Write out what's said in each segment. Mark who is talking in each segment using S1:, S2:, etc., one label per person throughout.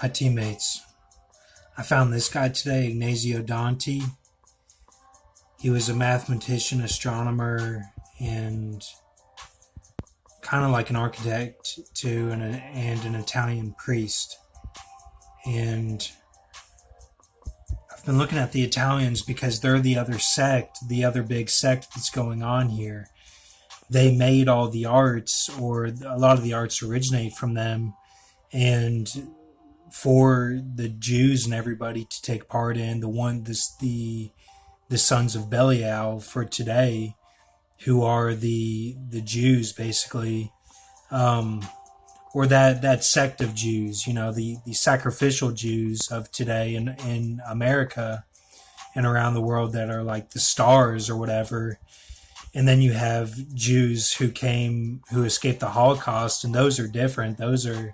S1: Hi, teammates. I found this guy today, Ignazio Danti. He was a mathematician, astronomer, and kind of like an architect too, and an Italian priest. And I've been looking at the Italians because they're the other sect, the other big sect that's going on here. They made all the arts, or a lot of the arts originate from them, and for the Jews and everybody to take part in, the sons of Belial for today, who are the Jews basically, or that sect of Jews, the sacrificial Jews of today in America and around the world that are like the stars or whatever. And then you have Jews who escaped the Holocaust, and those are different. Those are,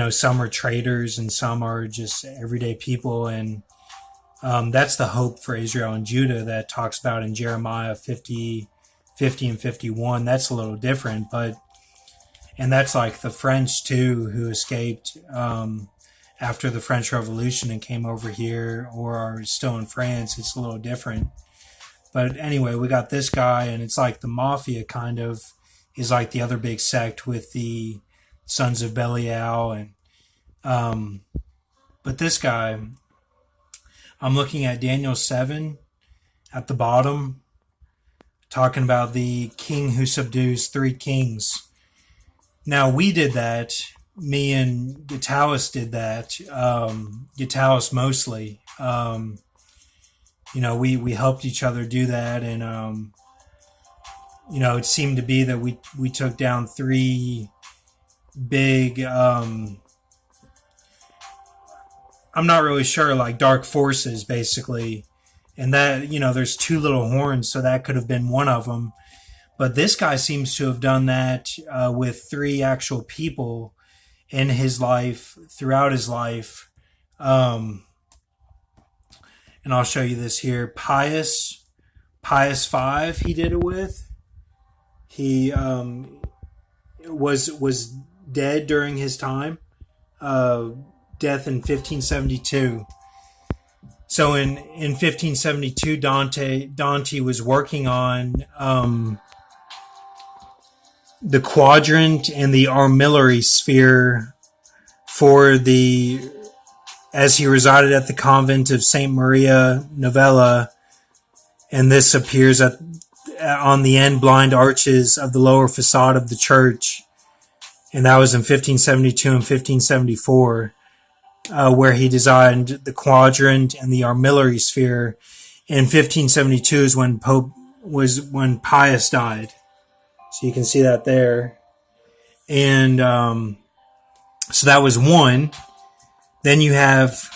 S1: some are traitors and some are just everyday people. And that's the hope for Israel and Judah that talks about in Jeremiah 50 and 51. That's a little different, and that's like the French too, who escaped after the French Revolution and came over here or are still in France. It's a little different. But anyway, we got this guy, and it's like the mafia kind of is like the other big sect with the sons of Belial. And but this guy, I'm looking at Daniel 7 at the bottom, talking about the king who subdues three kings. Now, we did that. Me and Gitalis did that. Gitalis mostly. We helped each other do that, and it seemed to be that we took down three big. I'm not really sure, like dark forces, basically, and that there's two little horns, so that could have been one of them. But this guy seems to have done that with three actual people in his life, throughout his life. And I'll show you this here. Pius 5, he did it with. He was dead during his time. Death in 1572. So in 1572, Dante was working on the quadrant and the armillary sphere as he resided at the convent of Saint Maria Novella, and this appears on the end blind arches of the lower facade of the church, and that was in 1572 and 1574, where he designed the quadrant and the armillary sphere. In 1572 is when Pius died, so you can see that there, and so that was one. Then you have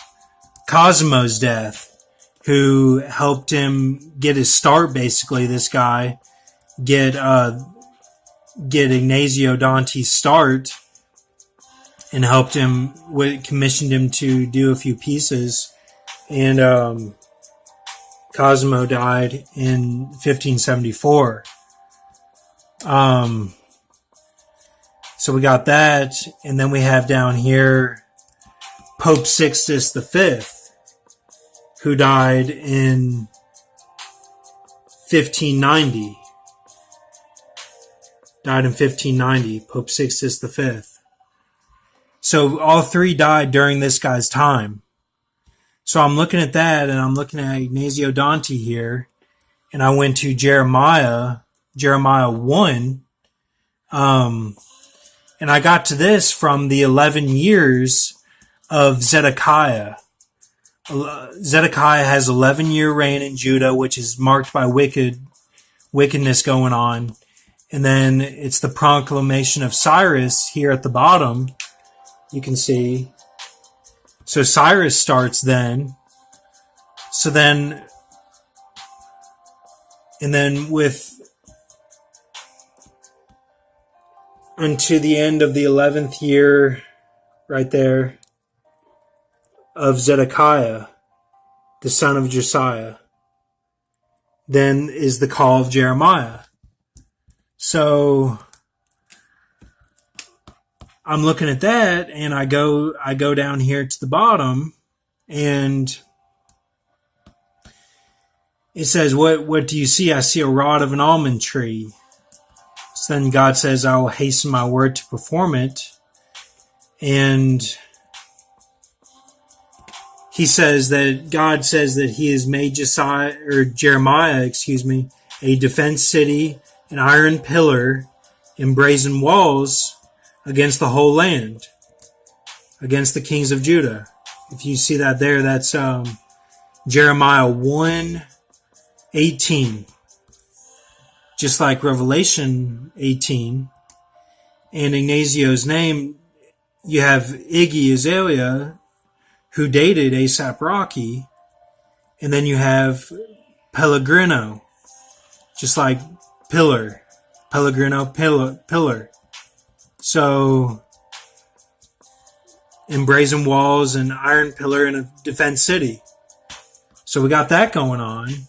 S1: Cosimo's death, who helped him get his start, basically, this guy, get Ignazio Dante's start, and helped him, commissioned him to do a few pieces. And Cosimo died in 1574. So we got that, and then we have down here Pope Sixtus V, who died in 1590. Pope Sixtus V. So all three died during this guy's time. So I'm looking at that, and I'm looking at Ignazio Danti here, and I went to Jeremiah 1, and I got to this from the 11 years of Zedekiah. Zedekiah has 11-year reign in Judah, which is marked by wickedness going on. And then it's the proclamation of Cyrus here at the bottom. You can see. So Cyrus starts then. And then unto the end of the 11th year, right there, of Zedekiah, the son of Josiah, then is the call of Jeremiah. So I'm looking at that, and I go down here to the bottom, and it says, what do you see? I see a rod of an almond tree. So then God says, I will hasten my word to perform it. And God says that he has made Jeremiah, a defense city, an iron pillar, and brazen walls against the whole land, against the kings of Judah. If you see that there, that's Jeremiah 1:18. Just like Revelation 18. And Ignazio's name, you have Iggy Azalea, who dated A$AP Rocky, and then you have Pellegrino, just like pillar, Pellegrino, pillar. So, in brazen walls and iron pillar in a defense city. So we got that going on,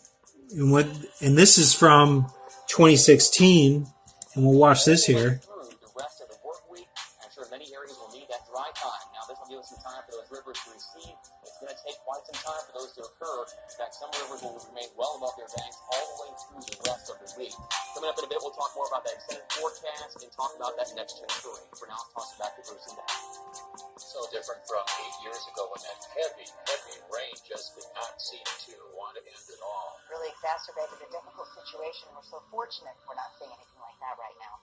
S1: and this is from 2016, and we'll watch this here.
S2: The rest of the work week, I'm sure many areas will need that dry time. Now, this will give us some time for those rivers to recede. It's going to take quite some time for those to occur. In fact, some rivers will remain well above their banks all the way through the rest of the week. Coming up in a bit, we'll talk more about that extended forecast and talk about that next terrain. For now, I'll toss it back to Bruce and Dan.
S3: So different from 8 years ago when that heavy rain just did not seem to want to end at all.
S4: Really exacerbated a difficult situation. We're so fortunate we're not seeing anything like that right now.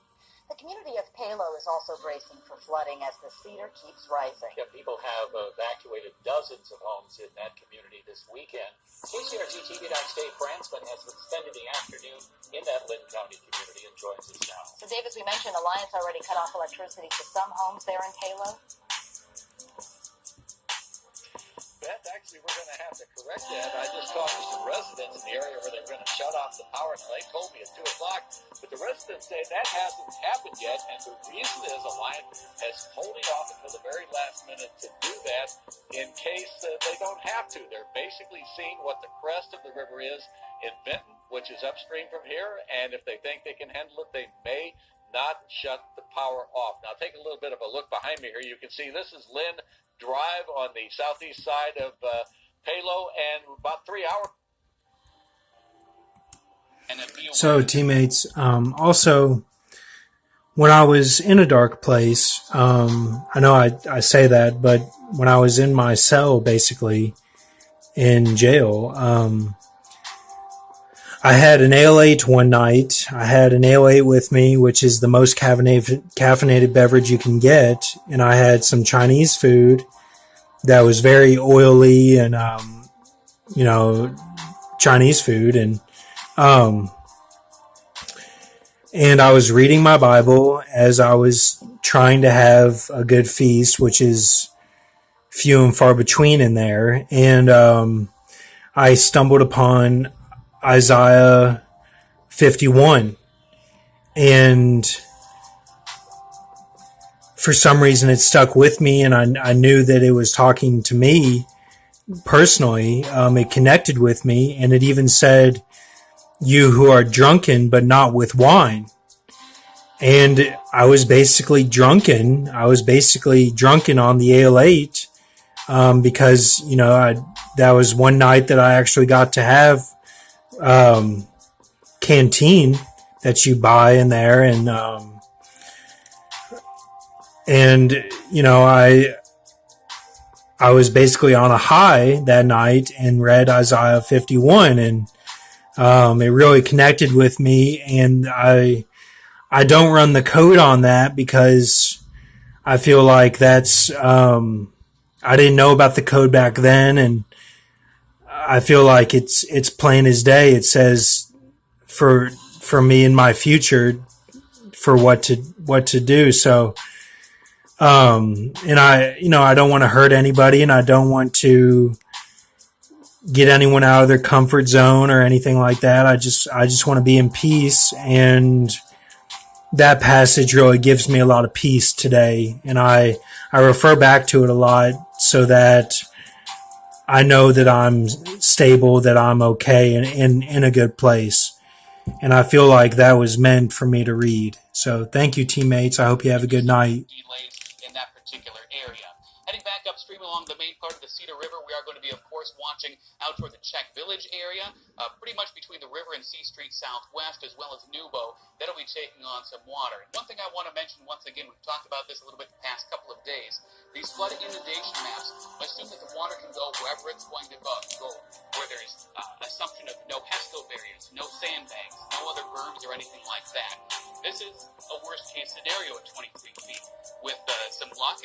S4: The community of Palo is also bracing for flooding as the cedar keeps rising.
S3: Yeah, people have evacuated dozens of homes in that community this weekend. KCRG TV Dave Fransman has been spending the afternoon in that Lynn County community and joins us now.
S4: So, Dave, as we mentioned, Alliance already cut off electricity to some homes there in Palo.
S3: Beth, actually, we're going to have to correct that. I just talked to some residents in the area where they were going to shut off the power, and they told me at 2 o'clock. But the residents say that hasn't happened yet, and the reason is Alliance is holding off until the very last minute to do that in case they don't have to. They're basically seeing what the crest of the river is in Benton, which is upstream from here, and if they think they can handle it, they may not shut the power off. Now, take a little bit of a look behind me here. You can see this is Lynn Drive on the southeast side of Palo, and about 3 hours.
S1: So, teammates, also, when I was in a dark place, I know I say that, but when I was in my cell, basically, in jail, I had an ale 8 one night. I had an ale 8 with me, which is the most caffeinated beverage you can get. And I had some Chinese food that was very oily and, Chinese food. And I was reading my Bible as I was trying to have a good feast, which is few and far between in there. And I stumbled upon Isaiah 51, and for some reason it stuck with me, and I knew that it was talking to me personally. It connected with me, and it even said, "You who are drunken, but not with wine." And I was basically drunken. I was basically drunken on the ale 8, because that was one night that I actually got to have canteen that you buy in there, and I was basically on a high that night and read Isaiah 51, and it really connected with me. And I don't run the code on that because I feel like that's I didn't know about the code back then, and I feel like it's plain as day. It says for me in my future for what to do. So, and I don't want to hurt anybody, and I don't want to get anyone out of their comfort zone or anything like that. I just want to be in peace, and that passage really gives me a lot of peace today, and I refer back to it a lot so that I know that I'm stable, that I'm okay, and in a good place. And I feel like that was meant for me to read. So thank you, teammates. I hope you have a good night.
S3: Delays in
S2: particular area. Heading back upstream along the main part of the Cedar River, we are going to be, of course, watching out toward the Czech Village area, pretty much between the river and C Street Southwest, as well as Nubo. That'll be taking on some water. And one thing I want to mention once again, we've talked about this a little bit the past couple of days. These flood inundation maps assume that the water can go wherever it's going to go, where there's assumption of no pestle barriers, no sandbags, no other berms or anything like that. This is a worst case scenario at 23 feet with some blockage.